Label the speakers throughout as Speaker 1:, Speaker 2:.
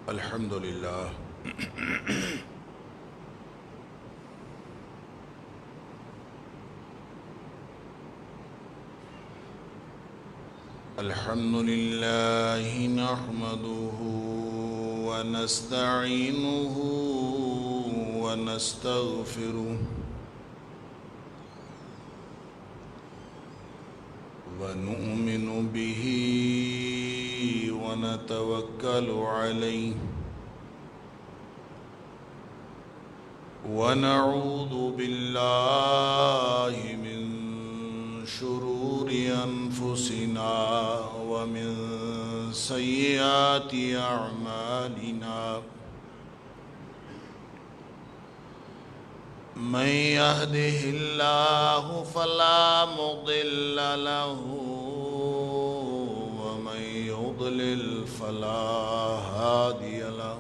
Speaker 1: الحمد لله الحمد لله نحمده ونستعينه ونستغفره ونؤمن به ونتوكل عليه ونعوذ بالله من شرور أنفسنا ومن سيئات أعمالنا من يهده الله فلا مضل له ومن يضلل فلا هادي له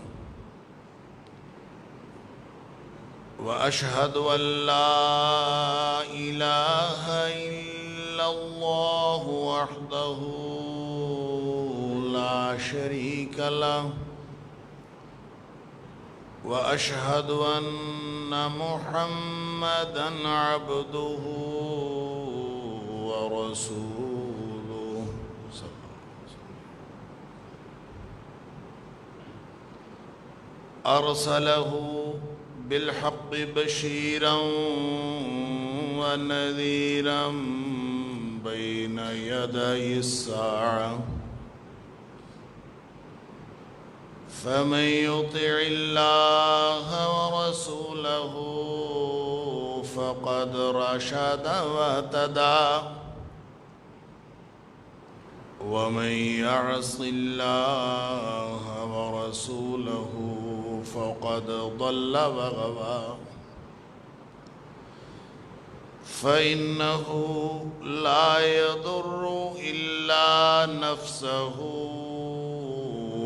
Speaker 1: وأشهد أن لا إله إلا الله وحده لا شريك له وأشهد أن محمدًا عبده ورسوله أرسله بالحق بشيرا ونذيرا بين يدي الساعة فمن يطع الله ورسوله فقد رشد واهتدى ومن يعص الله ورسوله فقد ضل وغوى فإنه لا يضر إلا نفسه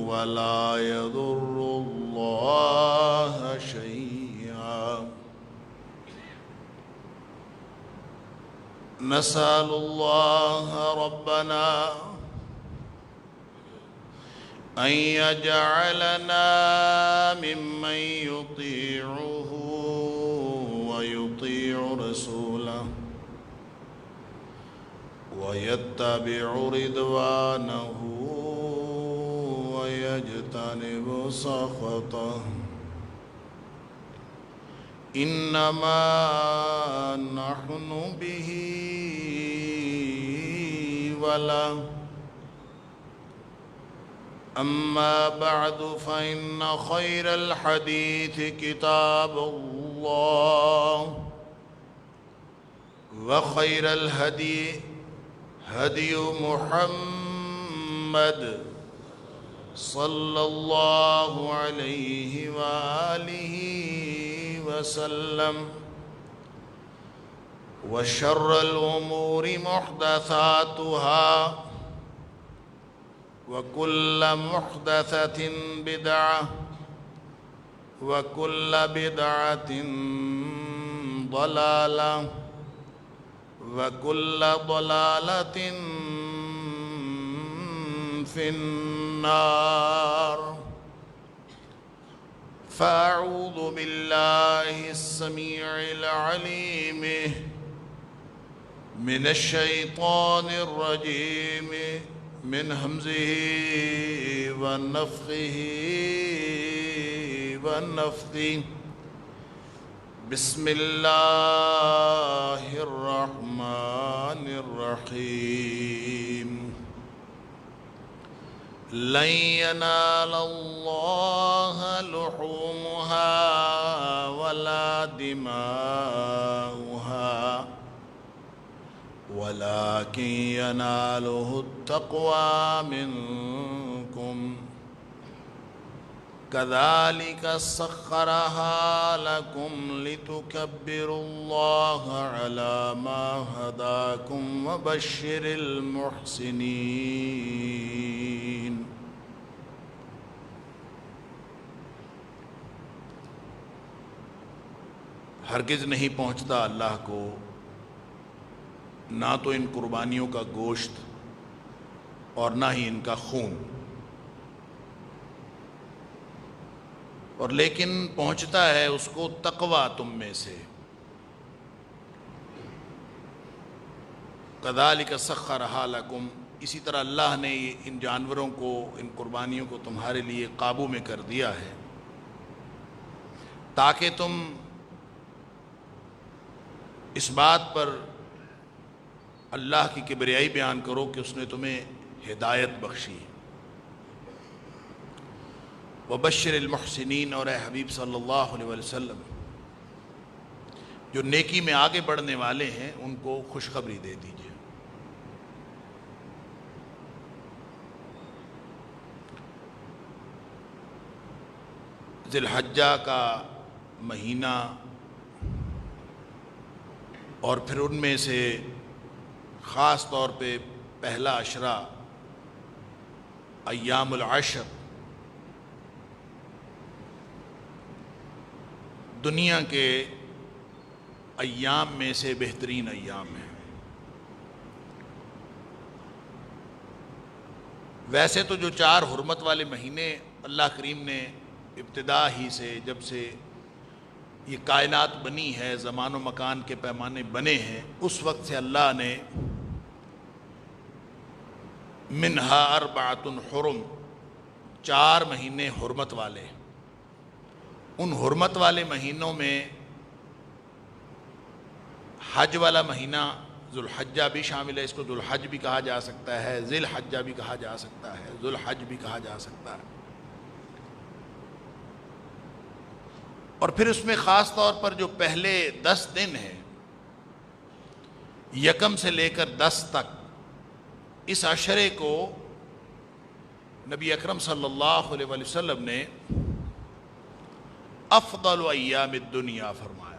Speaker 1: ولا يضر الله شيئا نسأل الله ربنا أن يجعلنا ممن يطيعه ويطيع رسوله ويتبع رضوانه ويجتنب سخطه إنما نحن به وله أما بعد فإن خير الحديث كتاب الله وخير الهدي هدي محمد صلى الله عليه وآله وسلم وشر الأمور محدثاتها وكل محدثة بدعة وكل بدعة ضلالة وكل ضلالة في النار فأعوذ بالله السميع العليم من الشيطان الرجيم من همزه ونفخه ونفثه بسم الله الرحمن الرحيم لن ينال الله لحومها ولا دماؤها ولكن يناله التقوى منكم كذلك سخرها لكم لتكبروا الله على ما هداكم وبشر المحسنين ہرگز نہیں پہنچتا اللہ کو نہ تو ان قربانیوں کا گوشت اور نہ ہی ان کا خون. اور لیکن پہنچتا ہے اس کو تقوی تم میں سے۔ کذالک سخرھا لکم، اسی طرح اللہ نے ان جانوروں کو، ان قربانیوں کو تمہارے لیے قابو میں کر دیا ہے تاکہ تم اس بات پر اللہ کی کبریائی بیان کرو کہ اس نے تمہیں ہدایت بخشی۔ وبشر المحسنین، اور اے حبیب صلی اللہ علیہ وسلم جو نیکی میں آگے بڑھنے والے ہیں ان کو خوشخبری دے دیجیے۔ ذی الحجہ کا مہینہ اور پھر ان میں سے خاص طور پہ پہلا عشرہ، ایام العشر، دنیا کے ایام میں سے بہترین ایام ہیں۔ ویسے تو جو 4 حرمت والے مہینے اللہ کریم نے ابتدا ہی سے، جب سے یہ کائنات بنی ہے، زمان و مکان کے پیمانے بنے ہیں، اس وقت سے اللہ نے منہا اربعۃ حرم، 4 مہینے حرمت والے، ان حرمت والے مہینوں میں حج والا مہینہ ذو الحجہ بھی شامل ہے، اس کو ذو الحج بھی کہا جا سکتا ہے، ذی الحجہ بھی کہا جا سکتا ہے، ذو الحج بھی کہا جا سکتا ہے۔ اور پھر اس میں خاص طور پر جو پہلے 10 دن ہیں، یکم سے لے کر 10 تک، اس عشرے کو نبی اکرم صلی اللہ علیہ وسلم نے افضل ایام الدنیا فرمایا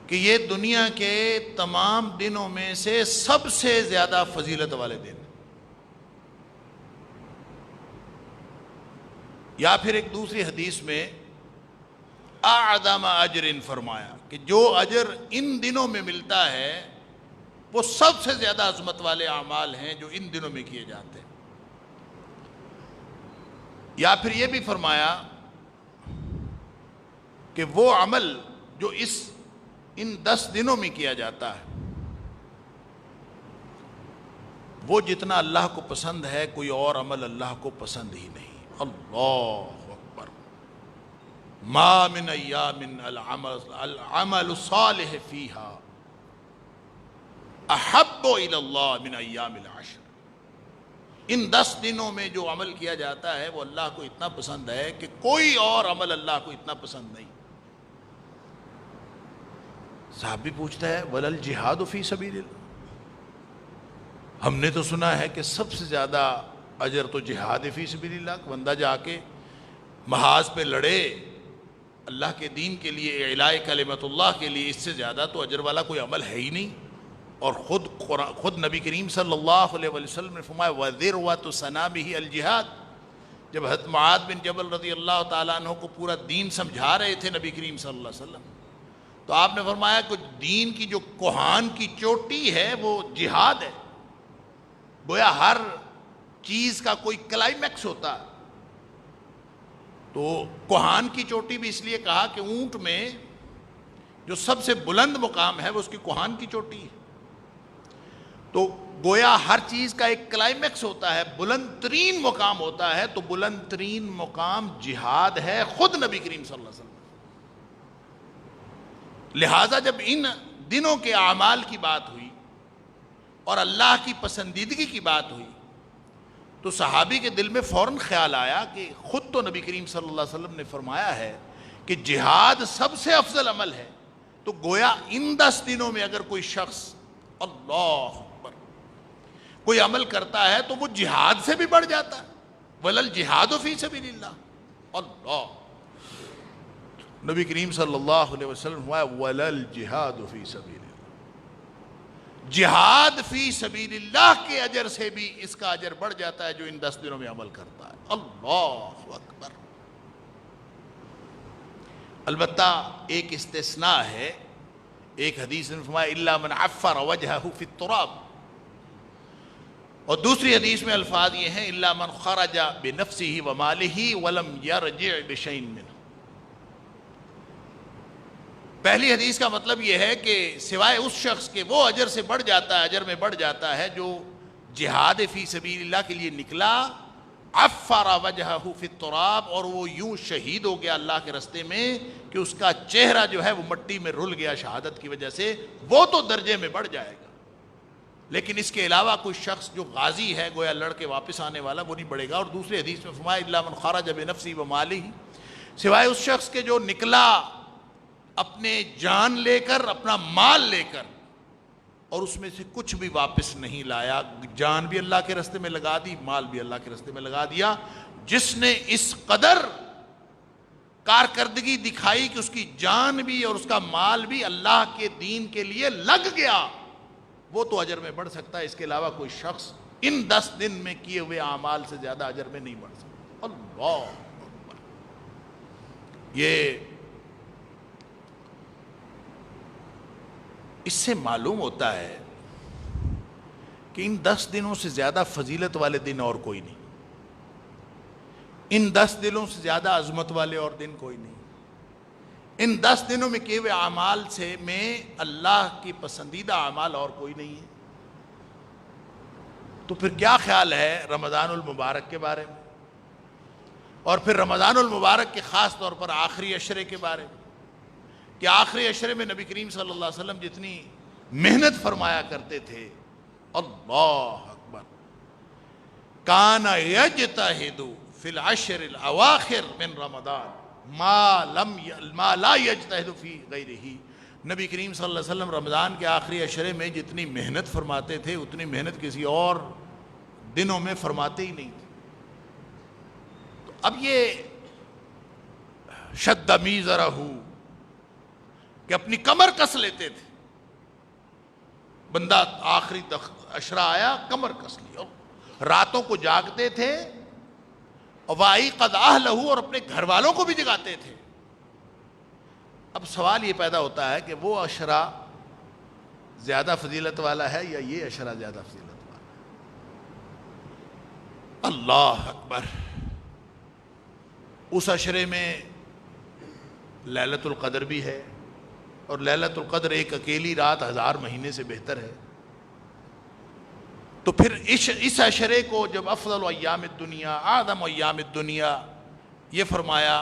Speaker 1: کہ یہ دنیا کے تمام دنوں میں سے سب سے زیادہ فضیلت والے دن۔ یا پھر ایک دوسری حدیث میں اعظم اجر فرمایا کہ جو اجر ان دنوں میں ملتا ہے وہ سب سے زیادہ عظمت والے اعمال ہیں جو ان دنوں میں کیے جاتے ہیں۔ یا پھر یہ بھی فرمایا کہ وہ عمل جو ان 10 دنوں میں کیا جاتا ہے وہ جتنا اللہ کو پسند ہے کوئی اور عمل اللہ کو پسند ہی نہیں۔ اللہ اکبر۔ ما من ایام العمل الصالح فیہا احب الی اللہ من ایام العشر، ان 10 دنوں میں جو عمل کیا جاتا ہے وہ اللہ کو اتنا پسند ہے کہ کوئی اور عمل اللہ کو اتنا پسند نہیں۔ صحابی پوچھتا ہے وَلَا الْجِهَادُ فِي سَبِيلِ اللَّهِ، ہم نے تو سنا ہے کہ سب سے زیادہ اجر تو جہاد فی سبیل اللہ، کہ بندہ جا کے محاذ پہ لڑے اللہ کے دین کے لیے، اعلاء کلمت اللہ کے لیے، اس سے زیادہ تو اجر والا کوئی عمل ہے ہی نہیں۔ اور خود نبی کریم صلی اللہ علیہ وسلم نے فرمایا وَذِرْوَةُ سَنَامِهِ الْجِهَادِ، جب حضرت معاذ بن جبل رضی اللہ تعالیٰ عنہ کو پورا دین سمجھا رہے تھے نبی کریم صلی اللہ علیہ وسلم، تو آپ نے فرمایا کہ دین کی جو کوہان کی چوٹی ہے وہ جہاد ہے۔ گویا ہر چیز کا کوئی کلائمیکس ہوتا ہے، تو کوہان کی چوٹی بھی اس لیے کہا کہ اونٹ میں جو سب سے بلند مقام ہے وہ اس کی کوہان کی چوٹی ہے۔ تو گویا ہر چیز کا ایک کلائمیکس ہوتا ہے، بلند ترین مقام ہوتا ہے، تو بلند ترین مقام جہاد ہے، خود نبی کریم صلی اللہ علیہ وسلم۔ لہٰذا جب ان دنوں کے اعمال کی بات ہوئی اور اللہ کی پسندیدگی کی بات ہوئی تو صحابی کے دل میں فوراً خیال آیا کہ خود تو نبی کریم صلی اللہ علیہ وسلم نے فرمایا ہے کہ جہاد سب سے افضل عمل ہے، تو گویا ان 10 دنوں میں اگر کوئی شخص اللہ اکبر کوئی عمل کرتا ہے تو وہ جہاد سے بھی بڑھ جاتا ہے۔ وَلَا الْجِهَادُ فِي سَبِيلِ اللَّهِ، اللہ نبی کریم صلی اللہ علیہ وسلم فرمایا وَلَا الْجِهَادُ فِي سَبِيلِ اللَّهِ، جہاد فی سبیل اللہ کے اجر سے بھی اس کا اجر بڑھ جاتا ہے جو ان 10 دنوں میں عمل کرتا ہے۔ اللہ اکبر۔ البتہ ایک استثناء ہے، ایک حدیث نے فرمایا اِلَّا مَنْ عَفَّرَ وَجْهَهُ فِي التُّرَابِ، اور دوسری حدیث میں الفاظ یہ ہیں الا من خرج بنفسه وماله ولم يرجع بشيء منه. پہلی حدیث کا مطلب یہ ہے کہ سوائے اس شخص کے وہ اجر سے بڑھ جاتا ہے، اجر میں بڑھ جاتا ہے جو جہاد فی سبیل اللہ کے لیے نکلا، عفر وجہہ فی التراب، اور وہ یوں شہید ہو گیا اللہ کے راستے میں کہ اس کا چہرہ جو ہے وہ مٹی میں رل گیا شہادت کی وجہ سے، وہ تو درجے میں بڑھ جائے گا. لیکن اس کے علاوہ کوئی شخص جو غازی ہے، گویا لڑ کے واپس آنے والا، وہ نہیں بڑھے گا. اور دوسری حدیث میں فرمایا الا من خرج بنفسه وماله، سوائے اس شخص کے جو نکلا اپنے جان لے کر، اپنا مال لے کر، اور اس میں سے کچھ بھی واپس نہیں لایا. جان بھی اللہ کے راستے میں لگا دی، مال بھی اللہ کے راستے میں لگا دیا. جس نے اس قدر کارکردگی دکھائی کہ اس کی جان بھی اور اس کا مال بھی اللہ کے دین کے لیے لگ گیا، وہ تو اجر میں بڑھ سکتا ہے. اس کے علاوہ کوئی شخص ان 10 دن میں کیے ہوئے اعمال سے زیادہ اجر میں نہیں بڑھ سکتا. اللہ اکبر. یہ اس سے معلوم ہوتا ہے کہ ان 10 دنوں سے زیادہ فضیلت والے دن اور کوئی نہیں، ان 10 دنوں سے زیادہ عظمت والے اور دن کوئی نہیں. ان 10 دنوں میں کیے ہوئے اعمال سے میں اللہ کی پسندیدہ اعمال اور کوئی نہیں ہے. تو پھر کیا خیال ہے رمضان المبارک کے بارے میں، اور پھر رمضان المبارک کے خاص طور پر آخری عشرے کے بارے میں، کہ آخری عشرے میں نبی کریم صلی اللہ علیہ وسلم جتنی محنت فرمایا کرتے تھے. اللہ اکبر. کان یجتہد فی العشر الاواخر من رمضان ما لا یجتہد فی غیرہ. نبی کریم صلی اللہ علیہ وسلم رمضان کے آخری عشرے میں جتنی محنت فرماتے تھے اتنی محنت کسی اور دنوں میں فرماتے ہی نہیں تھے. تو اب یہ شد میزرہ کہ اپنی کمر کس لیتے تھے. بندہ آخری عشرہ آیا، کمر کس لی، اور راتوں کو جاگتے تھے، وَأَيْقَظَ أَهْلَهُ، اور اپنے گھر والوں کو بھی جگاتے تھے. اب سوال یہ پیدا ہوتا ہے کہ وہ عشرہ زیادہ فضیلت والا ہے یا یہ عشرہ زیادہ فضیلت والا ہے؟ اللہ اکبر. اس عشرے میں لیلۃ القدر بھی ہے، اور لیلۃ القدر ایک اکیلی رات 1000 مہینے سے بہتر ہے. تو پھر اس عشرے کو جب افضل ایام الدنیا، اعظم ایام الدنیا یہ فرمایا،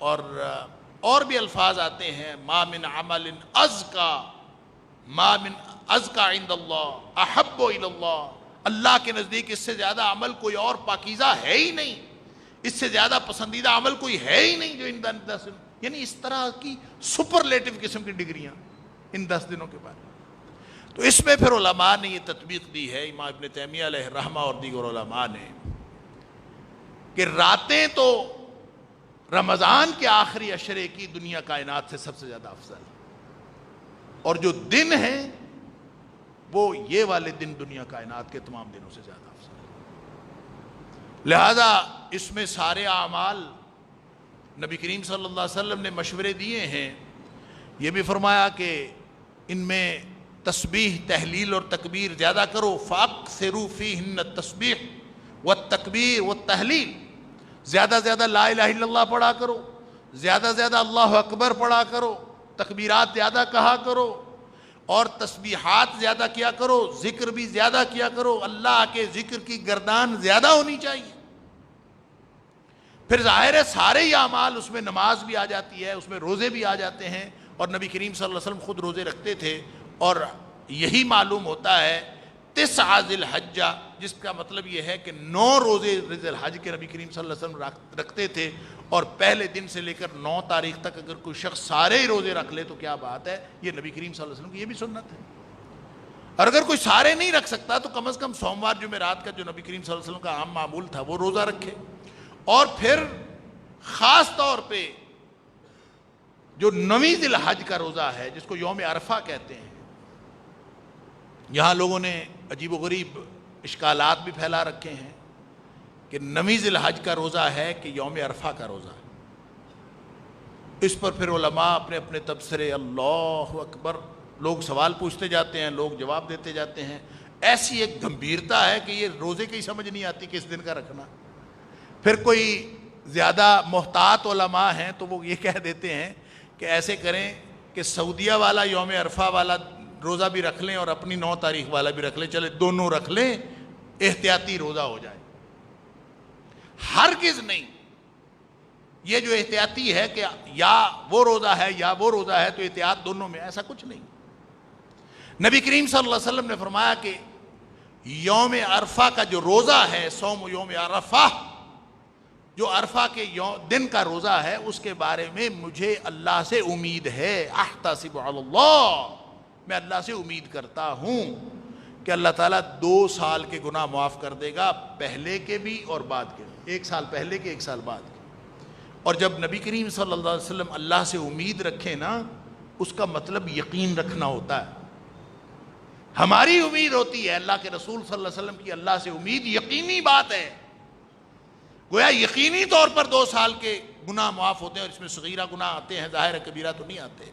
Speaker 1: اور بھی الفاظ آتے ہیں ما من عمل ازکا عند اللہ احب الی اللہ. اللہ کے نزدیک اس سے زیادہ عمل کوئی اور پاکیزہ ہے ہی نہیں، اس سے زیادہ پسندیدہ عمل کوئی ہے ہی نہیں جو ان 10 دنوں، یعنی اس طرح کی سپرلیٹو قسم کی ڈگریاں ان 10 دنوں کے بعد. تو اس میں پھر علماء نے یہ تطبیق دی ہے، امام ابن تیمیہ علیہ الرحمہ اور دیگر علماء نے، کہ راتیں تو رمضان کے آخری عشرے کی دنیا کائنات سے سب سے زیادہ افضل ہے، اور جو دن ہیں وہ یہ والے دن دنیا کائنات کے تمام دنوں سے زیادہ افضل ہے. لہذا اس میں سارے اعمال نبی کریم صلی اللہ علیہ وسلم نے مشورے دیے ہیں. یہ بھی فرمایا کہ ان میں تسبیح، تحلیل اور تکبیر زیادہ کرو. فَأَكْثِرُوا فِيهِنَّ التَّسْبِيحَ وَالتَّكْبِيرَ وَالتَّحْلِيلَ. زیادہ زیادہ لا الہ الا اللہ پڑھا کرو، زیادہ زیادہ اللہ اکبر پڑھا کرو، تکبیرات زیادہ کہا کرو، اور تسبیحات زیادہ کیا کرو، ذکر بھی زیادہ کیا کرو. اللہ کے ذکر کی گردان زیادہ ہونی چاہیے. پھر ظاہر ہے سارے ہی اعمال، اس میں نماز بھی آ جاتی ہے، اس میں روزے بھی آ جاتے ہیں، اور نبی کریم صلی اللہ علیہ وسلم خود روزے رکھتے تھے. اور یہی معلوم ہوتا ہے 9 ذی الحجہ، جس کا مطلب یہ ہے کہ 9 روزے ذی الحج کے نبی کریم صلی اللہ علیہ وسلم رکھتے تھے. اور پہلے دن سے لے کر 9 تاریخ تک اگر کوئی شخص سارے ہی روزے رکھ لے تو کیا بات ہے. یہ نبی کریم صلی اللہ علیہ وسلم کی یہ بھی سنت ہے. اور اگر کوئی سارے نہیں رکھ سکتا تو کم از کم سوموار جمعرات کا جو نبی کریم صلی اللہ علیہ وسلم کا عام معمول تھا وہ روزہ رکھے. اور پھر خاص طور پہ جو 9 ذی الحج کا روزہ ہے، جس کو یوم عرفہ کہتے ہیں، یہاں لوگوں نے عجیب و غریب اشکالات بھی پھیلا رکھے ہیں کہ 9 ذی الحج کا روزہ ہے کہ یوم عرفہ کا روزہ ہے. اس پر پھر علماء اپنے اپنے تبصرے، اللہ اکبر، لوگ سوال پوچھتے جاتے ہیں، لوگ جواب دیتے جاتے ہیں. ایسی ایک گمبھیرتا ہے کہ یہ روزے کی سمجھ نہیں آتی کس دن کا رکھنا. پھر کوئی زیادہ محتاط علماء ہیں تو وہ یہ کہہ دیتے ہیں کہ ایسے کریں کہ سعودیہ والا یوم عرفہ والا روزہ بھی رکھ لیں اور اپنی 9 تاریخ والا بھی رکھ لیں, چلے دونوں رکھ لیں, احتیاطی روزہ ہو جائے. ہرگز نہیں. یہ جو احتیاطی ہے کہ یا وہ روزہ ہے یا وہ روزہ ہے تو احتیاط دونوں میں, ایسا کچھ نہیں. نبی کریم صلی اللہ علیہ وسلم نے فرمایا کہ یوم عرفہ کا جو روزہ ہے, صوم یوم عرفہ, جو عرفہ کے دن کا روزہ ہے, اس کے بارے میں مجھے اللہ سے امید ہے. احتسب علی اللہ, میں اللہ سے امید کرتا ہوں کہ اللہ تعالیٰ 2 سال کے گناہ معاف کر دے گا, پہلے کے بھی اور بعد کے بھی, 1 سال پہلے کے 1 سال بعد کے. اور جب نبی کریم صلی اللہ علیہ وسلم اللہ سے امید رکھے نا, اس کا مطلب یقین رکھنا ہوتا ہے. ہماری امید ہوتی ہے, اللہ کے رسول صلی اللہ علیہ وسلم کی اللہ سے امید یقینی بات ہے. گویا یقینی طور پر 2 سال کے گناہ معاف ہوتے ہیں, اور اس میں صغیرہ گناہ آتے ہیں, ظاہر کبیرہ تو نہیں آتے.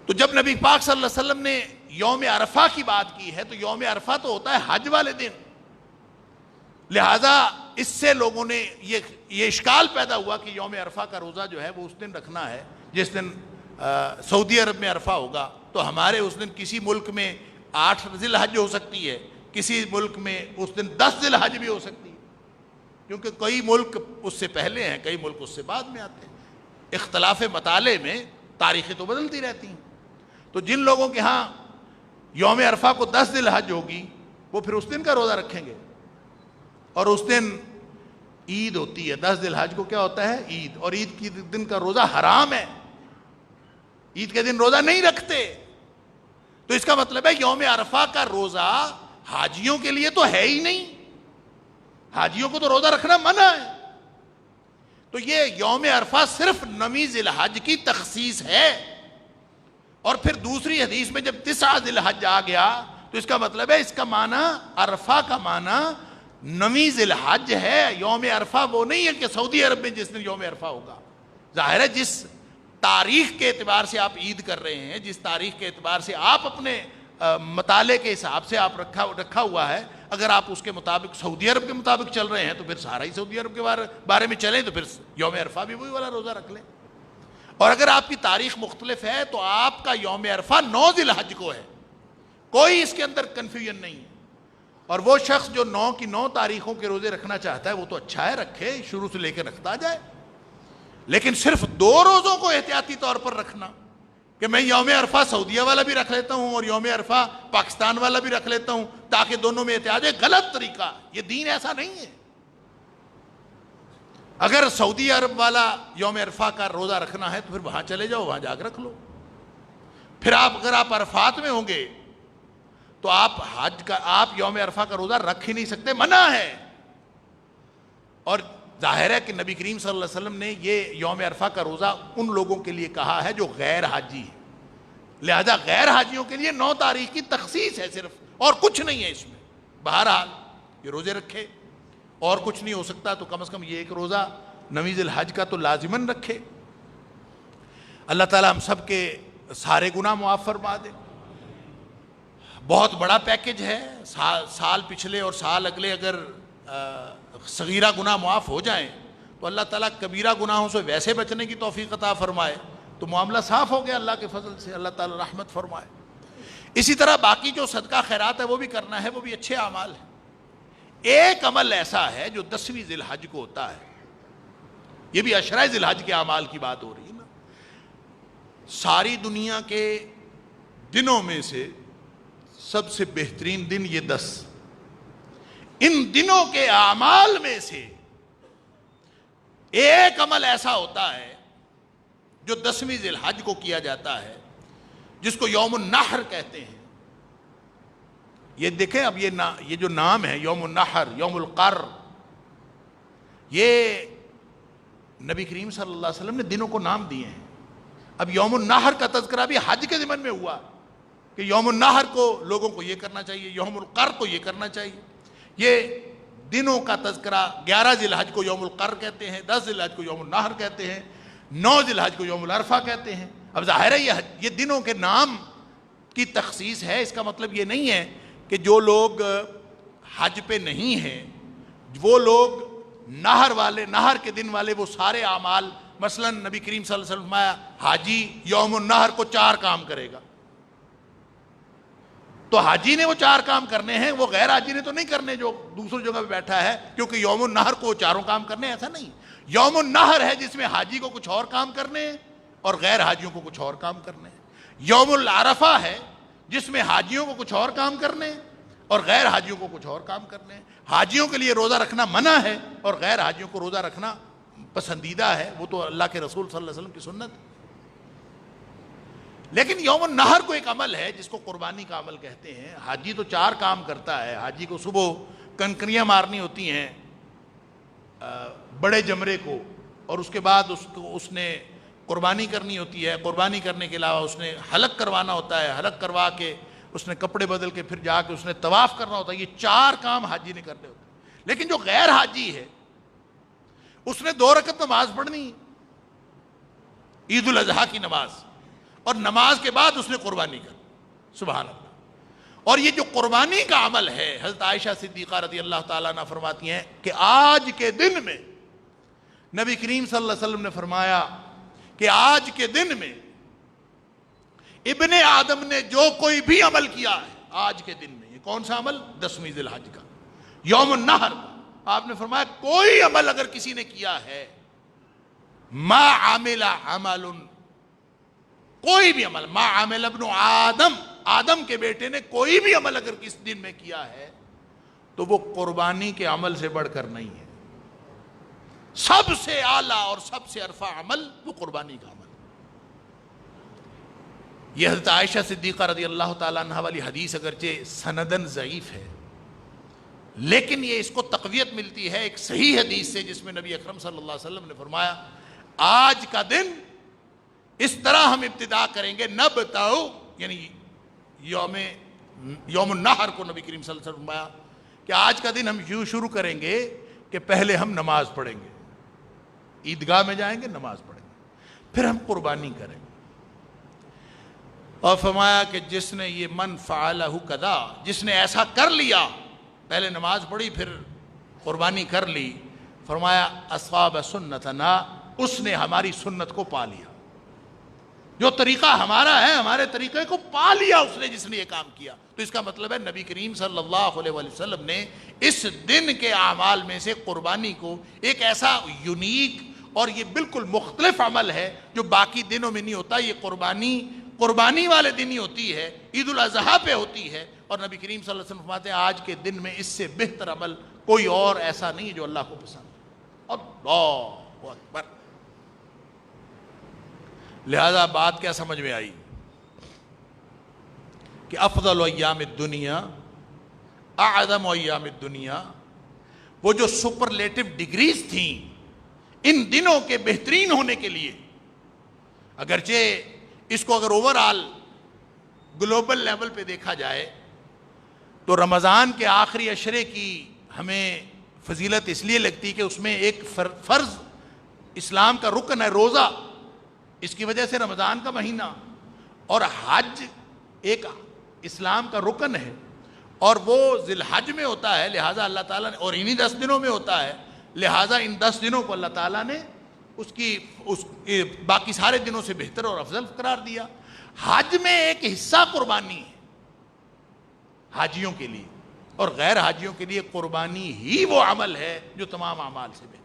Speaker 1: تو جب نبی پاک صلی اللہ علیہ وسلم نے یوم عرفہ کی بات کی ہے تو یوم عرفہ تو ہوتا ہے حج والے دن. لہٰذا اس سے لوگوں نے یہ اشکال پیدا ہوا کہ یوم عرفہ کا روزہ جو ہے وہ اس دن رکھنا ہے جس دن سعودی عرب میں عرفہ ہوگا. تو ہمارے اس دن کسی ملک میں 8 ذی الحج ہو سکتی ہے, کسی ملک میں اس دن 10 ذی الحج بھی ہو سکتی ہے, کیونکہ کئی ملک اس سے پہلے ہیں, کئی ملک اس سے بعد میں آتے ہیں. اختلاف مطالعے میں تاریخیں تو بدلتی رہتی ہیں. تو جن لوگوں کے ہاں یوم عرفہ کو 10 ذی الحج ہوگی وہ پھر اس دن کا روزہ رکھیں گے, اور اس دن عید ہوتی ہے. 10 ذی الحج کو کیا ہوتا ہے؟ عید. اور عید کے دن کا روزہ حرام ہے, عید کے دن روزہ نہیں رکھتے. تو اس کا مطلب ہے یوم عرفہ کا روزہ حاجیوں کے لیے تو ہے ہی نہیں, حاجیوں کو تو روزہ رکھنا منع ہے. تو یہ یوم عرفہ صرف 9 ذی الحج کی تخصیص ہے. اور پھر دوسری حدیث میں جب 9 ذی الحج آ گیا تو اس کا مطلب ہے اس کا معنی عرفہ کا معنی 9 ذی الحج ہے. یوم عرفہ وہ نہیں ہے کہ سعودی عرب میں جس دن یوم عرفہ ہوگا. ظاہر ہے جس تاریخ کے اعتبار سے آپ عید کر رہے ہیں, جس تاریخ کے اعتبار سے آپ اپنے مطالعے کے حساب سے آپ رکھا ہوا ہے, اگر آپ اس کے مطابق سعودی عرب کے مطابق چل رہے ہیں تو پھر سارا ہی سعودی عرب کے بارے میں چلیں, تو پھر یوم عرفہ بھی وہی والا روزہ رکھ لیں. اور اگر آپ کی تاریخ مختلف ہے تو آپ کا یوم عرفہ 9 ذی الحج کو ہے, کوئی اس کے اندر کنفیوژن نہیں ہے. اور وہ شخص جو 9 کی 9 تاریخوں کے روزے رکھنا چاہتا ہے وہ تو اچھا ہے, رکھے, شروع سے لے کے رکھتا جائے. لیکن صرف 2 روزوں کو احتیاطی طور پر رکھنا کہ میں یوم عرفہ سعودیہ والا بھی رکھ لیتا ہوں اور یوم عرفہ پاکستان والا بھی رکھ لیتا ہوں تاکہ دونوں میں احتیاط ہے, غلط طریقہ. یہ دین ایسا نہیں ہے. اگر سعودی عرب والا یوم عرفہ کا روزہ رکھنا ہے تو پھر وہاں چلے جاؤ, وہاں جا کے رکھ لو. پھر اگر آپ عرفات میں ہوں گے تو آپ یوم عرفہ کا روزہ رکھ ہی نہیں سکتے, منع ہے. اور ظاہر ہے کہ نبی کریم صلی اللہ علیہ وسلم نے یہ یوم عرفہ کا روزہ ان لوگوں کے لیے کہا ہے جو غیر حاجی ہے. لہذا غیر حاجیوں کے لیے 9 تاریخ کی تخصیص ہے صرف, اور کچھ نہیں ہے اس میں. بہرحال یہ روزے رکھے, اور کچھ نہیں ہو سکتا تو کم از کم یہ ایک روزہ 9 ذی الحج کا تو لازماً رکھے. اللہ تعالیٰ ہم سب کے سارے گناہ معاف فرما دے. بہت بڑا پیکج ہے. سال پچھلے اور سال اگلے اگر صغیرہ گناہ معاف ہو جائیں تو اللہ تعالیٰ کبیرہ گناہوں سے ویسے بچنے کی توفیق عطا فرمائے تو معاملہ صاف ہو گیا اللہ کے فضل سے. اللہ تعالیٰ رحمت فرمائے. اسی طرح باقی جو صدقہ خیرات ہے وہ بھی کرنا ہے, وہ بھی اچھے اعمال ہیں. ایک عمل ایسا ہے جو 10ویں ذی الحج کو ہوتا ہے, یہ بھی عشرہ ذی الحج کے اعمال کی بات ہو رہی ہے نا. ساری دنیا کے دنوں میں سے سب سے بہترین دن یہ 10. ان دنوں کے اعمال میں سے ایک عمل ایسا ہوتا ہے جو 10ویں ذی الحج کو کیا جاتا ہے, جس کو یوم النحر کہتے ہیں. یہ دیکھیں اب یہ جو نام ہے یوم النحر, یوم القر, یہ نبی کریم صلی اللہ علیہ وسلم نے دنوں کو نام دیے ہیں. اب یوم النحر کا تذکرہ بھی حج کے ضمن میں ہوا کہ یوم النحر کو لوگوں کو یہ کرنا چاہیے, یوم القر کو یہ کرنا چاہیے. یہ دنوں کا تذکرہ 11 ذی الحج کو یوم القر کہتے ہیں, 10 ذی الحج کو یوم النحر کہتے ہیں, 9 ذی الحج کو یوم العرفہ کہتے ہیں. اب ظاہر ہے یہ دنوں کے نام کی تخصیص ہے. اس کا مطلب یہ نہیں ہے کہ جو لوگ حج پہ نہیں ہیں وہ لوگ نہر کے دن والے وہ سارے اعمال، مثلا نبی کریم صلی اللہ علیہ وسلم فرمایا حاجی یوم النہر کو 4 کام کرے گا، تو حاجی نے وہ 4 کام کرنے ہیں، وہ غیر حاجی نے تو نہیں کرنے جو دوسری جگہ پہ بیٹھا ہے، کیونکہ یوم النہر کو 4 کام کرنے، ایسا نہیں. یوم النہر ہے جس میں حاجی کو کچھ اور کام کرنے ہیں اور غیر حاجیوں کو کچھ اور کام کرنے ہیں. یوم العرفہ ہے جس میں حاجیوں کو کچھ اور کام کرنے ہیں اور غیر حاجیوں کو کچھ اور کام کرنے ہیں. حاجیوں کے لیے روزہ رکھنا منع ہے اور غیر حاجیوں کو روزہ رکھنا پسندیدہ ہے، وہ تو اللہ کے رسول صلی اللہ علیہ وسلم کی سنت ہے. لیکن یوم النہر کو ایک عمل ہے جس کو قربانی کا عمل کہتے ہیں. حاجی تو 4 کام کرتا ہے. حاجی کو صبح کنکریاں مارنی ہوتی ہیں بڑے جمرے کو، اور اس کے بعد اس نے قربانی کرنی ہوتی ہے. قربانی کرنے کے علاوہ اس نے حلق کروانا ہوتا ہے، حلق کروا کے اس نے کپڑے بدل کے پھر جا کے اس نے طواف کرنا ہوتا ہے. یہ 4 کام حاجی نے کرنے ہوتے ہیں. لیکن جو غیر حاجی ہے اس نے 2 رکعت نماز پڑھنی، عید الاضحیٰ کی نماز، اور نماز کے بعد اس نے قربانی کرنی. سبحان اللہ. اور یہ جو قربانی کا عمل ہے، حضرت عائشہ صدیقہ رضی اللہ تعالیٰ عنہ فرماتی ہیں کہ آج کے دن میں نبی کریم صلی اللہ علیہ وسلم نے فرمایا کہ آج کے دن میں ابن آدم نے جو کوئی بھی عمل کیا ہے آج کے دن میں، یہ کون سا عمل؟ 10ویں ذی الحج کا، یوم النہر کا. آپ نے فرمایا کوئی عمل اگر کسی نے کیا ہے، ما عامل عمل، کوئی بھی عمل، ما عامل ابن آدم، آدم کے بیٹے نے کوئی بھی عمل اگر کس دن میں کیا ہے تو وہ قربانی کے عمل سے بڑھ کر نہیں ہے. سب سے اعلیٰ اور سب سے ارفع عمل وہ قربانی کا عمل. یہ حضرت عائشہ صدیقہ رضی اللہ تعالیٰ عنہ والی حدیث اگرچہ سندن ضعیف ہے، لیکن یہ اس کو تقویت ملتی ہے ایک صحیح حدیث سے جس میں نبی اکرم صلی اللہ علیہ وسلم نے فرمایا آج کا دن اس طرح ہم ابتدا کریں گے، نبتاؤ، یعنی یوم النہر کو نبی کریم صلی اللہ علیہ وسلم نے فرمایا کہ آج کا دن ہم یوں شروع کریں گے کہ پہلے ہم نماز پڑھیں گے، عیدگاہ میں جائیں گے، نماز پڑھیں گے، پھر ہم قربانی کریں گے. اور فرمایا کہ جس نے یہ من فعلہ کذا، جس نے ایسا کر لیا، پہلے نماز پڑھی پھر قربانی کر لی، فرمایا اصاب سنتنا، اس نے ہماری سنت کو پا لیا. جو طریقہ ہمارا ہے، ہمارے طریقے کو پا لیا اس نے جس نے یہ کام کیا. تو اس کا مطلب ہے نبی کریم صلی اللہ علیہ وسلم نے اس دن کے اعمال میں سے قربانی کو ایک ایسا یونیک اور یہ بالکل مختلف عمل ہے جو باقی دنوں میں نہیں ہوتا. یہ قربانی والے دن ہی ہوتی ہے، عید الاضحیٰ پہ ہوتی ہے، اور نبی کریم صلی اللہ علیہ وسلم فرماتے ہیں آج کے دن میں اس سے بہتر عمل کوئی اور ایسا نہیں جو اللہ کو پسند ہے. اللہ اکبر. لہذا بات کیا سمجھ میں آئی کہ افضل ایام الدنیا، اعظم ایام الدنیا، وہ جو سپرلیٹو ڈگریز تھیں ان دنوں کے بہترین ہونے کے لیے، اگرچہ اس کو اگر اوورآل گلوبل لیول پہ دیکھا جائے تو رمضان کے آخری عشرے کی ہمیں فضیلت اس لیے لگتی کہ اس میں ایک فرض اسلام کا رکن ہے روزہ، اس کی وجہ سے رمضان کا مہینہ، اور حج ایک اسلام کا رکن ہے اور وہ ذی الحج میں ہوتا ہے، لہٰذا اللہ تعالیٰ نے، اور انہی 10 دنوں میں ہوتا ہے، لہٰذا ان 10 دنوں کو اللہ تعالیٰ نے اس باقی سارے دنوں سے بہتر اور افضل قرار دیا. حج میں ایک حصہ قربانی ہے حاجیوں کے لیے، اور غیر حاجیوں کے لیے قربانی ہی وہ عمل ہے جو تمام اعمال سے بہتر.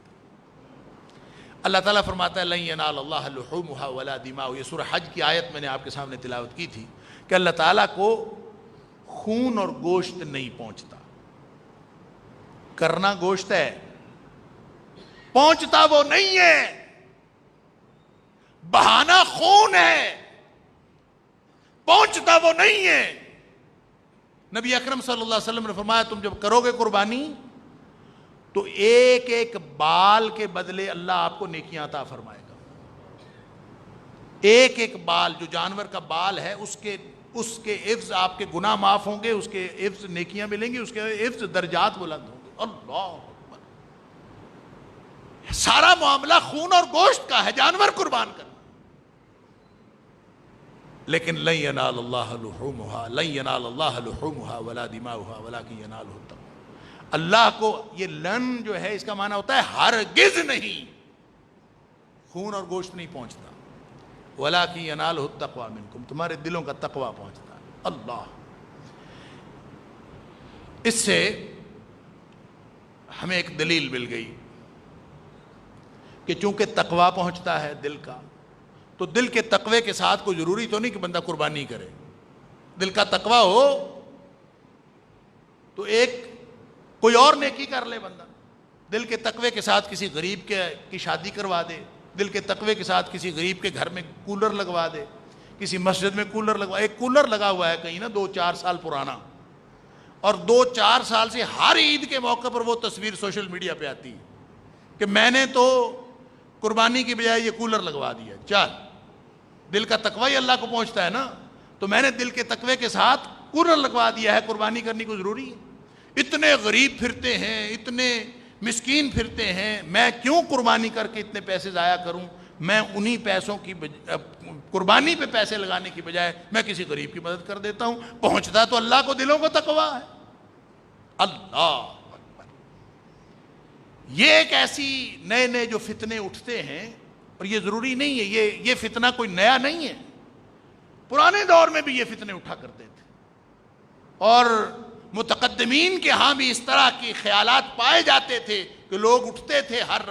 Speaker 1: اللہ تعالیٰ فرماتا ہے لن ینال اللہ لحومها ولا دماؤها، یہ سورہ حج کی آیت میں نے آپ کے سامنے تلاوت کی تھی کہ اللہ تعالیٰ کو خون اور گوشت نہیں پہنچتا. کرنا گوشت ہے، پہنچتا وہ نہیں ہے، بہانا خون ہے، پہنچتا وہ نہیں ہے. نبی اکرم صلی اللہ علیہ وسلم نے فرمایا تم جب کرو گے قربانی تو ایک ایک بال کے بدلے اللہ آپ کو نیکیاں عطا فرمائے گا. ایک ایک بال، جو جانور کا بال ہے، اس کے عفظ آپ کے گناہ معاف ہوں گے، اس کے عفظ نیکیاں ملیں گی، اس کے عفظ درجات بلند ہوں گے. اللہ اکبر. سارا معاملہ خون اور گوشت کا ہے، جانور قربان کرنا. لیکن لن ینال اللہ لحومها، لن ینال اللہ لحومها ولا دماؤها ولکن ینالہ التقوی۔ اللہ کو یہ لن جو ہے اس کا معنی ہوتا ہے ہرگز نہیں، خون اور گوشت نہیں پہنچتا، وَلَٰكِن يَنَالُهُ التَّقْوَىٰ مِنْكُمْ، تمہارے دلوں کا تقویٰ پہنچتا ہے۔ اللہ، اس سے ہمیں ایک دلیل مل گئی کہ چونکہ تقویٰ پہنچتا ہے دل کا، تو دل کے تقوی کے ساتھ کوئی ضروری تو نہیں کہ بندہ قربانی کرے۔ دل کا تقویٰ ہو تو ایک کوئی اور نیکی کر لے بندہ، دل کے تقوی کے ساتھ کسی غریب کی شادی کروا دے، دل کے تقوی کے ساتھ کسی غریب کے گھر میں کولر لگوا دے، کسی مسجد میں کولر لگوا، ایک کولر لگا ہوا ہے کہیں نا 2-4 سال پرانا، اور 2-4 سال سے ہر عید کے موقع پر وہ تصویر سوشل میڈیا پہ آتی ہے کہ میں نے تو قربانی کی بجائے یہ کولر لگوا دیا۔ چل، دل کا تقوی ہی اللہ کو پہنچتا ہے نا، تو میں نے دل کے تقوی کے ساتھ کولر لگوا دیا ہے، قربانی کرنی کو ضروری ہے؟ اتنے غریب پھرتے ہیں، اتنے مسکین پھرتے ہیں، میں کیوں قربانی کر کے اتنے پیسے ضائع کروں؟ میں انہی پیسوں کی قربانی پہ پیسے لگانے کی بجائے میں کسی غریب کی مدد کر دیتا ہوں۔ پہنچتا تو اللہ کو دلوں کو تقویٰ ہے۔ اللہ اکبر۔ یہ ایک ایسی نئے نئے جو فتنے اٹھتے ہیں، اور یہ ضروری نہیں ہے، یہ فتنہ کوئی نیا نہیں ہے، پرانے دور میں بھی یہ فتنے اٹھا کرتے تھے، اور متقدمین کے ہاں بھی اس طرح کے خیالات پائے جاتے تھے کہ لوگ اٹھتے تھے ہر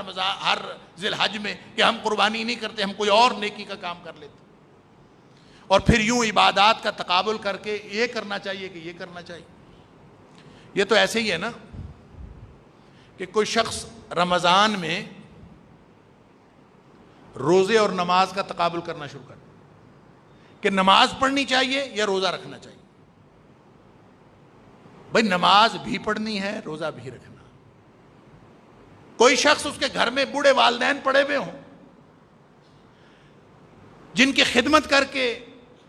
Speaker 1: ذی الحج میں کہ ہم قربانی نہیں کرتے، ہم کوئی اور نیکی کا کام کر لیتے، اور پھر یوں عبادات کا تقابل کر کے یہ کرنا چاہیے کہ یہ کرنا چاہیے۔ یہ تو ایسے ہی ہے نا کہ کوئی شخص رمضان میں روزے اور نماز کا تقابل کرنا شروع کر کہ نماز پڑھنی چاہیے یا روزہ رکھنا چاہیے۔ بھائی نماز بھی پڑھنی ہے، روزہ بھی رکھنا۔ کوئی شخص اس کے گھر میں بوڑھے والدین پڑے ہوئے ہوں جن کی خدمت کر کے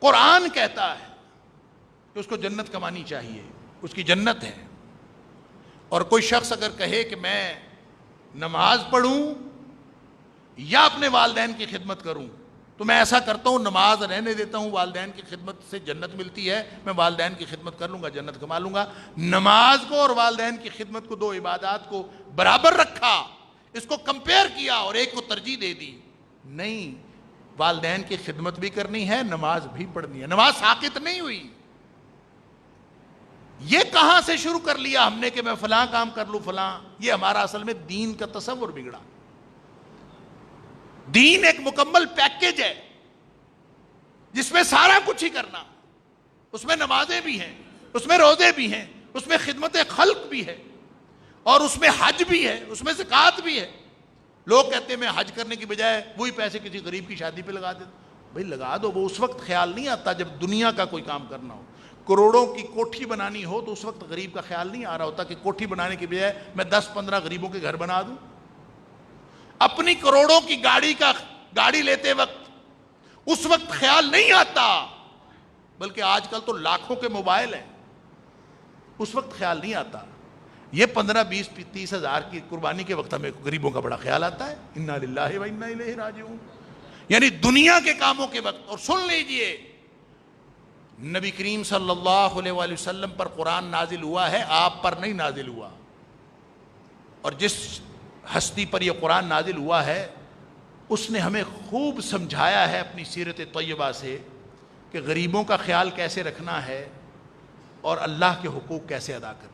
Speaker 1: قرآن کہتا ہے کہ اس کو جنت کمانی چاہیے، اس کی جنت ہے، اور کوئی شخص اگر کہے کہ میں نماز پڑھوں یا اپنے والدین کی خدمت کروں، تو میں ایسا کرتا ہوں، نماز رہنے دیتا ہوں، والدین کی خدمت سے جنت ملتی ہے، میں والدین کی خدمت کر لوں گا، جنت کما لوں گا۔ نماز کو اور والدین کی خدمت کو، دو عبادات کو برابر رکھا، اس کو کمپیئر کیا اور ایک کو ترجیح دے دی۔ نہیں، والدین کی خدمت بھی کرنی ہے، نماز بھی پڑھنی ہے، نماز ساقط نہیں ہوئی۔ یہ کہاں سے شروع کر لیا ہم نے کہ میں فلاں کام کر لوں فلاں؟ یہ ہمارا اصل میں دین کا تصور بگڑا۔ دین ایک مکمل پیکیج ہے جس میں سارا کچھ ہی کرنا، اس میں نمازیں بھی ہیں، اس میں روزے بھی ہیں، اس میں خدمت خلق بھی ہے، اور اس میں حج بھی ہے، اس میں زکوٰۃ بھی ہے۔ لوگ کہتے ہیں میں حج کرنے کی بجائے وہی پیسے کسی غریب کی شادی پہ لگا دیتا۔ بھائی لگا دو، وہ اس وقت خیال نہیں آتا جب دنیا کا کوئی کام کرنا ہو۔ کروڑوں کی کوٹھی بنانی ہو تو اس وقت غریب کا خیال نہیں آ رہا ہوتا کہ کوٹھی بنانے کی بجائے میں 10-15 غریبوں کے گھر بنا دوں۔ اپنی کروڑوں کی گاڑی لیتے وقت اس وقت خیال نہیں آتا، بلکہ آج کل تو لاکھوں کے موبائل ہیں، اس وقت خیال نہیں آتا۔ یہ 15-20-30 ہزار کی قربانی کے وقت ہمیں غریبوں کا بڑا خیال آتا ہے۔ انا للہ و انا الیہ راجعون، یعنی دنیا کے کاموں کے وقت۔ اور سن لیجئے، نبی کریم صلی اللہ علیہ وآلہ وسلم پر قرآن نازل ہوا ہے، آپ پر نہیں نازل ہوا، اور جس ہستی پر یہ قرآن نازل ہوا ہے اس نے ہمیں خوب سمجھایا ہے اپنی سیرت طیبہ سے کہ غریبوں کا خیال کیسے رکھنا ہے اور اللہ کے حقوق کیسے ادا کرنے۔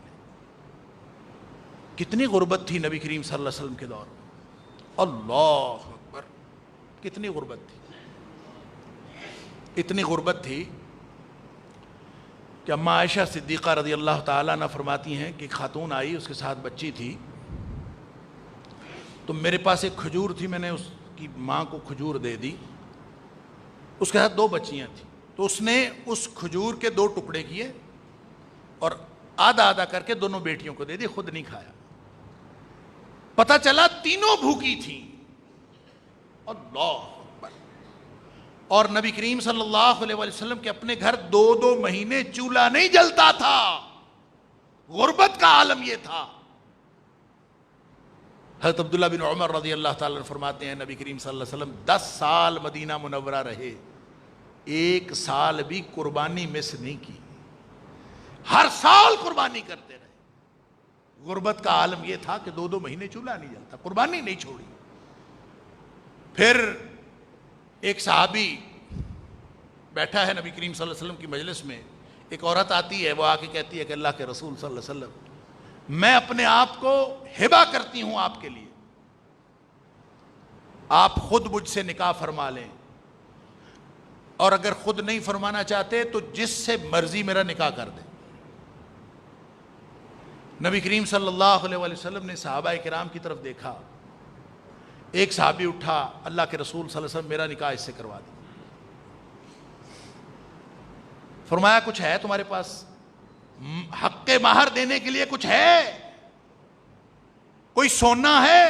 Speaker 1: کتنی غربت تھی نبی کریم صلی اللہ علیہ وسلم کے دور میں، اللہ اکبر، کتنی غربت تھی۔ اتنی غربت تھی کہ اماں عائشہ صدیقہ رضی اللہ تعالیٰ عنہ فرماتی ہیں کہ ایک خاتون آئی، اس کے ساتھ بچی تھی، تو میرے پاس ایک کھجور تھی، میں نے اس کی ماں کو کھجور دے دی، اس کے ساتھ 2 بچیاں تھیں، تو اس نے اس کھجور کے 2 ٹکڑے کیے اور آدھا آدھا کر کے دونوں بیٹیوں کو دے دی، خود نہیں کھایا۔ پتہ چلا تینوں بھوکی تھیں، اللہ اکبر۔ اور نبی کریم صلی اللہ علیہ وسلم کے اپنے گھر 2 مہینے چولہا نہیں جلتا تھا، غربت کا عالم یہ تھا۔ حضرت عبداللہ بن عمر رضی اللہ تعالیٰ عنہ فرماتے ہیں نبی کریم صلی اللہ علیہ وسلم 10 سال مدینہ منورہ رہے، ایک سال بھی قربانی مس نہیں کی، ہر سال قربانی کرتے رہے۔ غربت کا عالم یہ تھا کہ 2 مہینے چولہا نہیں جلتا، قربانی نہیں چھوڑی۔ پھر ایک صحابی بیٹھا ہے نبی کریم صلی اللہ علیہ وسلم کی مجلس میں، ایک عورت آتی ہے، وہ آ کے کہتی ہے کہ اللہ کے رسول صلی اللہ علیہ وسلم، میں اپنے آپ کو ہبہ کرتی ہوں آپ کے لیے، آپ خود مجھ سے نکاح فرما لیں، اور اگر خود نہیں فرمانا چاہتے تو جس سے مرضی میرا نکاح کر دیں۔ نبی کریم صلی اللہ علیہ وسلم نے صحابہ کرام کی طرف دیکھا، ایک صحابی اٹھا، اللہ کے رسول صلی اللہ علیہ وسلم میرا نکاح اس سے کروا دیں۔ فرمایا کچھ ہے تمہارے پاس؟ حق مہر دینے کے لیے کچھ ہے؟ کوئی سونا ہے؟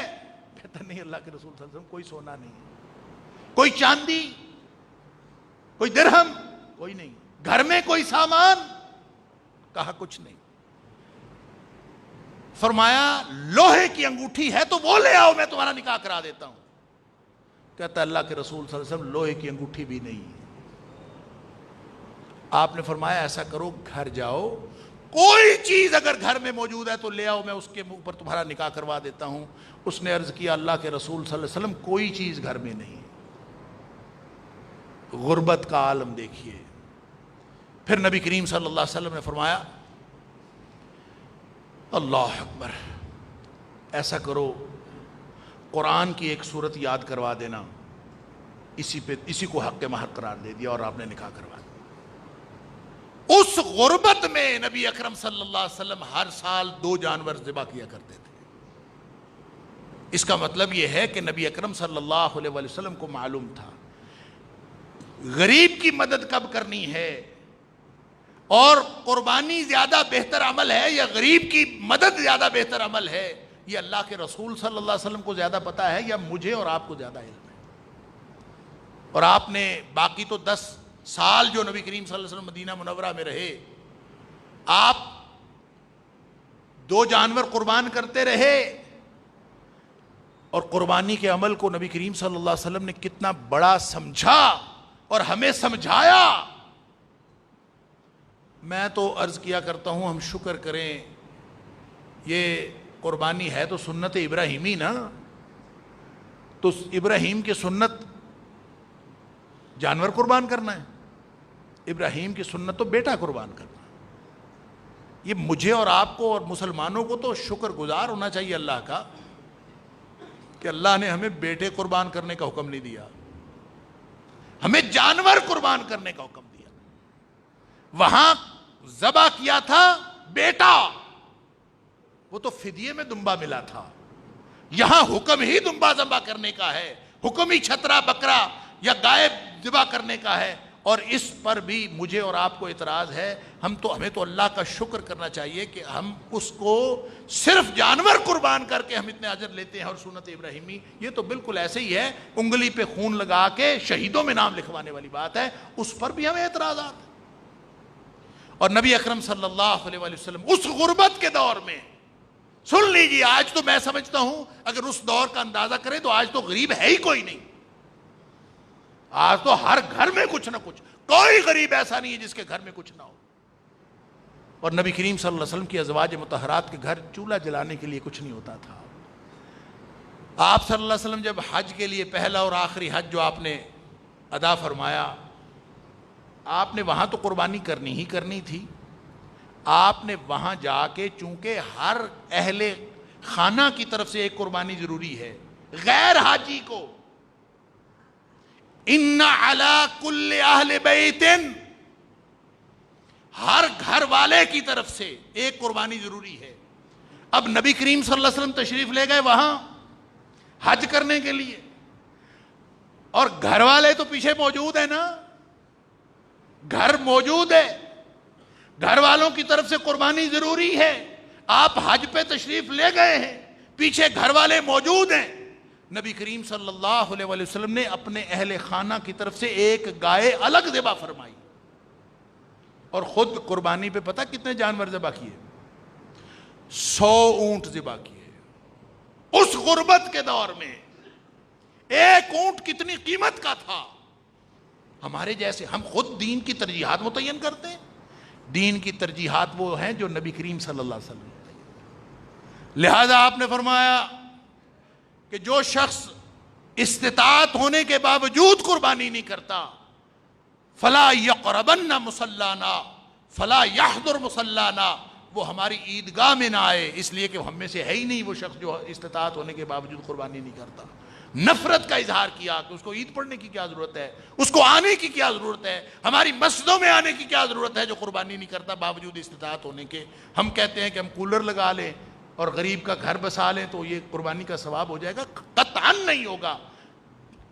Speaker 1: کہتا نہیں اللہ کے رسول صلی اللہ علیہ وسلم، کوئی سونا نہیں ہے، کوئی چاندی، کوئی درہم، کوئی نہیں۔ گھر میں کوئی سامان؟ کہا کچھ نہیں۔ فرمایا لوہے کی انگوٹھی ہے تو وہ لے آؤ، میں تمہارا نکاح کرا دیتا ہوں۔ کہتا اللہ کے رسول صلی اللہ علیہ وسلم لوہے کی انگوٹھی بھی نہیں ہے۔ آپ نے فرمایا ایسا کرو، گھر جاؤ، کوئی چیز اگر گھر میں موجود ہے تو لے آؤ، میں اس کے اوپر تمہارا نکاح کروا دیتا ہوں۔ اس نے عرض کیا اللہ کے رسول صلی اللہ علیہ وسلم کوئی چیز گھر میں نہیں۔ غربت کا عالم دیکھیے۔ پھر نبی کریم صلی اللہ علیہ وسلم نے فرمایا اللہ اکبر، ایسا کرو قرآن کی ایک صورت یاد کروا دینا، اسی کو حق مہر قرار دے دیا اور آپ نے نکاح کروا دیا۔ اس غربت میں نبی اکرم صلی اللہ علیہ وسلم ہر سال 2 جانور ذبح کیا کرتے تھے۔ اس کا مطلب یہ ہے کہ نبی اکرم صلی اللہ علیہ وسلم کو معلوم تھا غریب کی مدد کب کرنی ہے، اور قربانی زیادہ بہتر عمل ہے یا غریب کی مدد زیادہ بہتر عمل ہے، یہ اللہ کے رسول صلی اللہ علیہ وسلم کو زیادہ پتا ہے یا مجھے اور آپ کو زیادہ علم ہے۔ اور آپ نے باقی تو 10 سال جو نبی کریم صلی اللہ علیہ وسلم مدینہ منورہ میں رہے، آپ 2 جانور قربان کرتے رہے، اور قربانی کے عمل کو نبی کریم صلی اللہ علیہ وسلم نے کتنا بڑا سمجھا اور ہمیں سمجھایا۔ میں تو عرض کیا کرتا ہوں ہم شکر کریں، یہ قربانی ہے تو سنت ابراہیمی نا، تو ابراہیم کی سنت جانور قربان کرنا ہے، ابراہیم کی سنت تو بیٹا قربان کرنا ہے۔ یہ مجھے اور آپ کو اور مسلمانوں کو تو شکر گزار ہونا چاہیے اللہ کا کہ اللہ نے ہمیں بیٹے قربان کرنے کا حکم نہیں دیا، ہمیں جانور قربان کرنے کا حکم دیا۔ وہاں ذبح کیا تھا بیٹا، وہ تو فدیے میں دمبا ملا تھا، یہاں حکم ہی دمبا ذبح کرنے کا ہے، حکم ہی چھترا بکرا یا گائے ذبح کرنے کا ہے۔ اور اس پر بھی مجھے اور آپ کو اعتراض ہے، ہمیں تو اللہ کا شکر کرنا چاہیے کہ ہم اس کو صرف جانور قربان کر کے ہم اتنے اجر لیتے ہیں۔ اور سنت ابراہیمی یہ تو بالکل ایسے ہی ہے، انگلی پہ خون لگا کے شہیدوں میں نام لکھوانے والی بات ہے، اس پر بھی ہمیں اعتراضات ہیں۔ اور نبی اکرم صلی اللہ علیہ وسلم اس غربت کے دور میں، سن لیجیے، آج تو میں سمجھتا ہوں اگر اس دور کا اندازہ کریں تو آج تو غریب ہے ہی کوئی نہیں، آج تو ہر گھر میں کچھ نہ کچھ، کوئی غریب ایسا نہیں ہے جس کے گھر میں کچھ نہ ہو۔ اور نبی کریم صلی اللہ علیہ وسلم کی ازواج مطہرات کے گھر چولہا جلانے کے لیے کچھ نہیں ہوتا تھا۔ آپ صلی اللہ علیہ وسلم جب حج کے لیے پہلا اور آخری حج جو آپ نے ادا فرمایا، آپ نے وہاں تو قربانی کرنی ہی کرنی تھی، آپ نے وہاں جا کے چونکہ ہر اہل خانہ کی طرف سے ایک قربانی ضروری ہے، غیر حاجی کو ان علی کل اہل بیت، ہر گھر والے کی طرف سے ایک قربانی ضروری ہے۔ اب نبی کریم صلی اللہ علیہ وسلم تشریف لے گئے وہاں حج کرنے کے لیے، اور گھر والے تو پیچھے موجود ہیں نا، گھر موجود ہے، گھر والوں کی طرف سے قربانی ضروری ہے۔ آپ حج پہ تشریف لے گئے ہیں، پیچھے گھر والے موجود ہیں، نبی کریم صلی اللہ علیہ وسلم نے اپنے اہل خانہ کی طرف سے ایک گائے الگ ذبح فرمائی، اور خود قربانی پہ پتہ کتنے جانور ذبح کیے؟ 100 اونٹ ذبح کیے۔ اس غربت کے دور میں ایک اونٹ کتنی قیمت کا تھا؟ ہمارے جیسے ہم خود دین کی ترجیحات متعین کرتے ہیں. دین کی ترجیحات وہ ہیں جو نبی کریم صلی اللہ علیہ وسلم. لہذا آپ نے فرمایا کہ جو شخص استطاعت ہونے کے باوجود قربانی نہیں کرتا فلا یقربن مصلانا فلا یحضر مصلانا، وہ ہماری عیدگاہ میں نہ آئے، اس لیے کہ ہم میں سے ہے ہی نہیں وہ شخص جو استطاعت ہونے کے باوجود قربانی نہیں کرتا. نفرت کا اظہار کیا کہ اس کو عید پڑھنے کی کیا ضرورت ہے، اس کو آنے کی کیا ضرورت ہے، ہماری مسجدوں میں آنے کی کیا ضرورت ہے جو قربانی نہیں کرتا باوجود استطاعت ہونے کے. ہم کہتے ہیں کہ ہم کولر لگا لیں اور غریب کا گھر بسا لیں تو یہ قربانی کا ثواب ہو جائے گا. قطعاً نہیں ہوگا.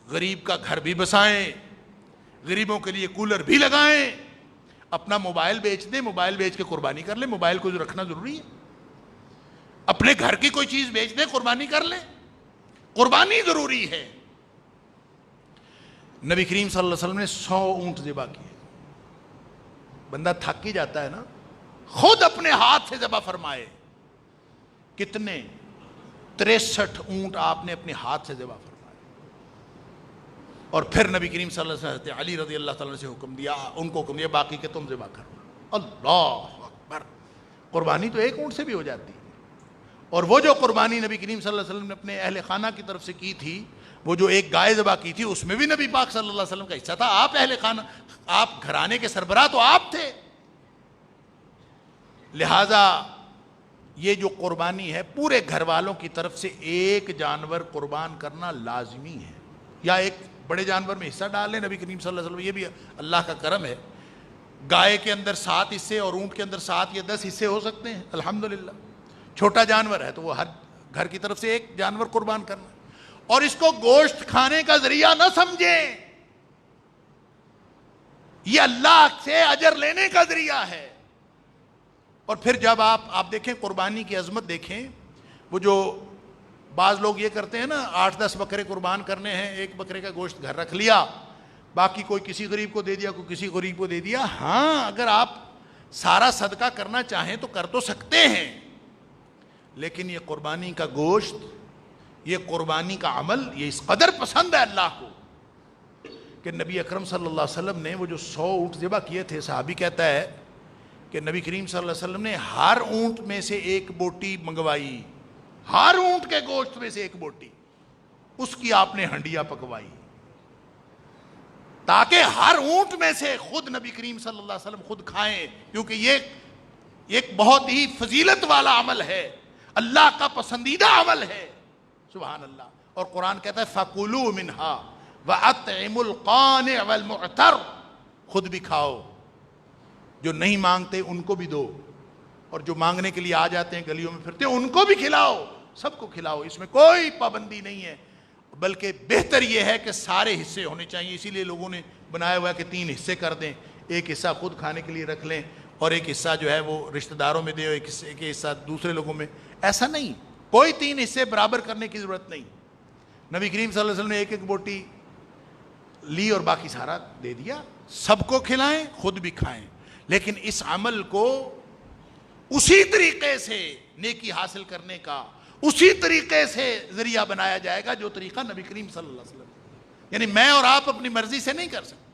Speaker 1: غریب کا گھر بھی بسائیں، غریبوں کے لیے کولر بھی لگائیں، اپنا موبائل بیچ دیں، موبائل بیچ کے قربانی کر لیں. موبائل کو جو رکھنا ضروری ہے. اپنے گھر کی کوئی چیز بیچ دیں، قربانی کر لیں. قربانی ضروری ہے. نبی کریم صلی اللہ علیہ وسلم نے 100 اونٹ ذبح کیے. بندہ تھک ہی جاتا ہے نا. خود اپنے ہاتھ سے ذبح فرمائے. کتنے؟ 63 اونٹ آپ نے اپنے ہاتھ سے ذبح فرمائے. اور پھر نبی کریم صلی اللہ علیہ وسلم حضرت علی رضی اللہ تعالیٰ سے حکم دیا، ان کو حکم دیا باقی کے تم ذبح کرو. اللہ اکبر. قربانی تو ایک اونٹ سے بھی ہو جاتی ہے. اور وہ جو قربانی نبی کریم صلی اللہ علیہ وسلم نے اپنے اہل خانہ کی طرف سے کی تھی، وہ جو ایک گائے ذبح کی تھی، اس میں بھی نبی پاک صلی اللہ علیہ وسلم کا حصہ تھا. آپ اہل خانہ، آپ گھرانے کے سربراہ تو آپ تھے. لہذا یہ جو قربانی ہے پورے گھر والوں کی طرف سے ایک جانور قربان کرنا لازمی ہے، یا ایک بڑے جانور میں حصہ ڈال لیں. نبی کریم صلی اللہ علیہ وسلم، یہ بھی اللہ کا کرم ہے، گائے کے اندر 7 حصے اور اونٹ کے اندر 7 یا 10 حصے ہو سکتے ہیں الحمدللہ. چھوٹا جانور ہے تو وہ ہر گھر کی طرف سے ایک جانور قربان کرنا. اور اس کو گوشت کھانے کا ذریعہ نہ سمجھیں، یہ اللہ سے اجر لینے کا ذریعہ ہے. اور پھر جب آپ دیکھیں قربانی کی عظمت دیکھیں. وہ جو بعض لوگ یہ کرتے ہیں نا، 8-10 بکرے قربان کرنے ہیں، ایک بکرے کا گوشت گھر رکھ لیا، باقی کوئی کسی غریب کو دے دیا، کوئی کسی غریب کو دے دیا. ہاں، اگر آپ سارا صدقہ کرنا چاہیں تو کر تو سکتے ہیں، لیکن یہ قربانی کا گوشت، یہ قربانی کا عمل، یہ اس قدر پسند ہے اللہ کو کہ نبی اکرم صلی اللہ علیہ وسلم نے وہ جو 100 اونٹ ذبح کیے تھے، صحابی کہتا ہے کہ نبی کریم صلی اللہ علیہ وسلم نے ہر اونٹ میں سے ایک بوٹی منگوائی، ہر اونٹ کے گوشت میں سے ایک بوٹی، اس کی آپ نے ہنڈیاں پکوائی، تاکہ ہر اونٹ میں سے خود نبی کریم صلی اللہ علیہ وسلم خود کھائیں. کیونکہ یہ ایک بہت ہی فضیلت والا عمل ہے، اللہ کا پسندیدہ عمل ہے. سبحان اللہ. اور قرآن کہتا ہے فَكُلُوا مِنْهَا وَأَطْعِمُوا الْقَانِعَ وَالْمُعْتَرَّ، خود بھی کھاؤ، جو نہیں مانگتے ان کو بھی دو، اور جو مانگنے کے لیے آ جاتے ہیں گلیوں میں پھرتے ہیں ان کو بھی کھلاؤ، سب کو کھلاؤ. اس میں کوئی پابندی نہیں ہے، بلکہ بہتر یہ ہے کہ سارے حصے ہونے چاہیے. اسی لیے لوگوں نے بنایا ہوا ہے کہ 3 حصے کر دیں، ایک حصہ خود کھانے کے لیے رکھ لیں اور ایک حصہ جو ہے وہ رشتہ داروں میں دے، ایک حصہ دوسرے لوگوں میں. ایسا نہیں، کوئی 3 حصے برابر کرنے کی ضرورت نہیں. نبی کریم صلی اللہ علیہ وسلم نے ایک بوٹی لی اور باقی سارا دے دیا. سب کو کھلائیں، خود بھی کھائیں، لیکن اس عمل کو اسی طریقے سے نیکی حاصل کرنے کا اسی طریقے سے ذریعہ بنایا جائے گا جو طریقہ نبی کریم صلی اللہ علیہ وسلم. یعنی میں اور آپ اپنی مرضی سے نہیں کر سکتے.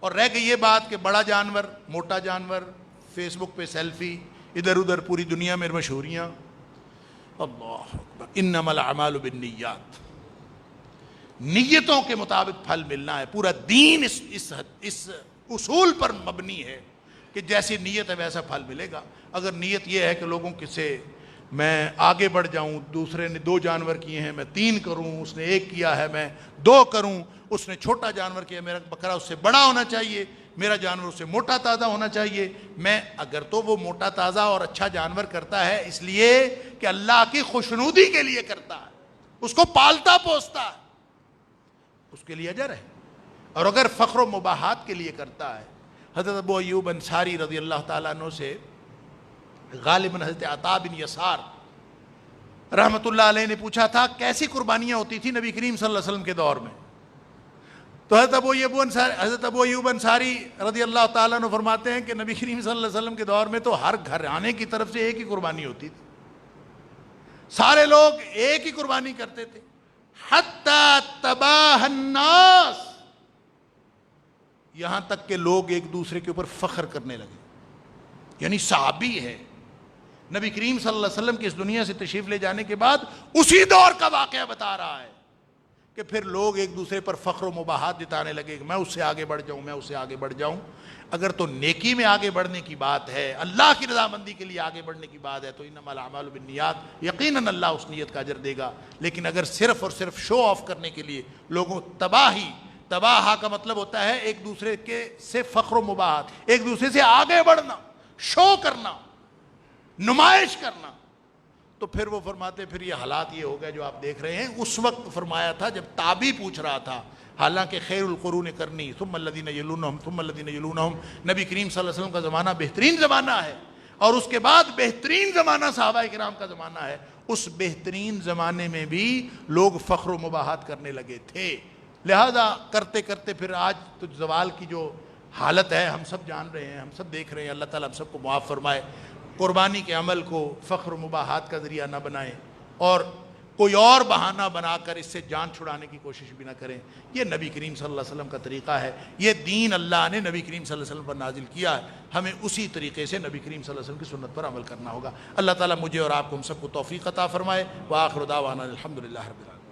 Speaker 1: اور رہ گئی یہ بات کہ بڑا جانور، موٹا جانور، فیس بک پہ سیلفی، ادھر ادھر پوری دنیا میں مشہوریاں. اللہ اکبر. انما الاعمال بالنیات، نیتوں کے مطابق پھل ملنا ہے. پورا دین اس اصول پر مبنی ہے کہ جیسی نیت ہے ویسا پھل ملے گا. اگر نیت یہ ہے کہ لوگوں سے میں آگے بڑھ جاؤں، دوسرے نے 2 جانور کیے ہیں میں 3 کروں، اس نے 1 کیا ہے میں 2 کروں، اس نے چھوٹا جانور کیا، میرا بکرا اس سے بڑا ہونا چاہیے، میرا جانور اس سے موٹا تازہ ہونا چاہیے. میں اگر تو وہ موٹا تازہ اور اچھا جانور کرتا ہے اس لیے کہ اللہ کی خوشنودی کے لیے کرتا ہے، اس کو پالتا پوستا ہے، اس کے لیے اجر ہے. اور اگر فخر و مباحات کے لیے کرتا ہے، حضرت ابو ایوب انصاری رضی اللہ تعالیٰ عنہ سے غالباً حضرت عطا بن یسار رحمۃ اللہ علیہ نے پوچھا تھا کیسی قربانیاں ہوتی تھی نبی کریم صلی اللہ علیہ وسلم کے دور میں. تو حضرت ابو ایوب انصاری رضی اللہ تعالیٰ عنہ فرماتے ہیں کہ نبی کریم صلی اللہ علیہ وسلم کے دور میں تو ہر گھرانے کی طرف سے ایک ہی قربانی ہوتی تھی، سارے لوگ ایک ہی قربانی کرتے تھے. حتی تباہ الناس، یہاں تک کہ لوگ ایک دوسرے کے اوپر فخر کرنے لگے. یعنی صحابی ہے, نبی کریم صلی اللہ علیہ وسلم کی اس دنیا سے تشریف لے جانے کے بعد اسی دور کا واقعہ بتا رہا ہے کہ پھر لوگ ایک دوسرے پر فخر و مباحات جتانے لگے کہ میں اس سے آگے بڑھ جاؤں, میں اس سے آگے بڑھ جاؤں. اگر تو نیکی میں آگے بڑھنے کی بات ہے, اللہ کی رضامندی کے لیے آگے بڑھنے کی بات ہے, تو انما الاعمال بالنیات, یقیناً اللہ اس نیت کا اجر دے گا. لیکن اگر صرف اور صرف شو آف کرنے کے لیے لوگوں تباہا کا مطلب ہوتا ہے ایک دوسرے کے سے فخر و مباحات, ایک دوسرے سے آگے بڑھنا, شو کرنا, نمائش کرنا, تو پھر وہ فرماتے پھر یہ حالات یہ ہو گئے جو آپ دیکھ رہے ہیں. اس وقت فرمایا تھا جب تابعی پوچھ رہا تھا, حالانکہ خیر القرون کرنی ثم الذین یلونہم ثم الذین یلونہم, نبی کریم صلی اللہ علیہ وسلم کا زمانہ بہترین زمانہ ہے, اور اس کے بعد بہترین زمانہ صحابہ کرام کا زمانہ ہے. اس بہترین زمانے میں بھی لوگ فخر و مباحات کرنے لگے تھے. لہذا کرتے کرتے پھر آج تو زوال کی جو حالت ہے ہم سب جان رہے ہیں, ہم سب دیکھ رہے ہیں. اللہ تعالیٰ ہم سب کو معاف فرمائے. قربانی کے عمل کو فخر و مباحات کا ذریعہ نہ بنائیں, اور کوئی اور بہانہ بنا کر اس سے جان چھڑانے کی کوشش بھی نہ کریں. یہ نبی کریم صلی اللہ علیہ وسلم کا طریقہ ہے, یہ دین اللہ نے نبی کریم صلی اللہ علیہ وسلم پر نازل کیا ہے, ہمیں اسی طریقے سے نبی کریم صلی اللہ علیہ وسلم کی سنت پر عمل کرنا ہوگا. اللہ تعالیٰ مجھے اور آپ کو ہم سب کو توفیق عطا فرمائے. وآخر دعوانا الحمدللہ رب العالمین.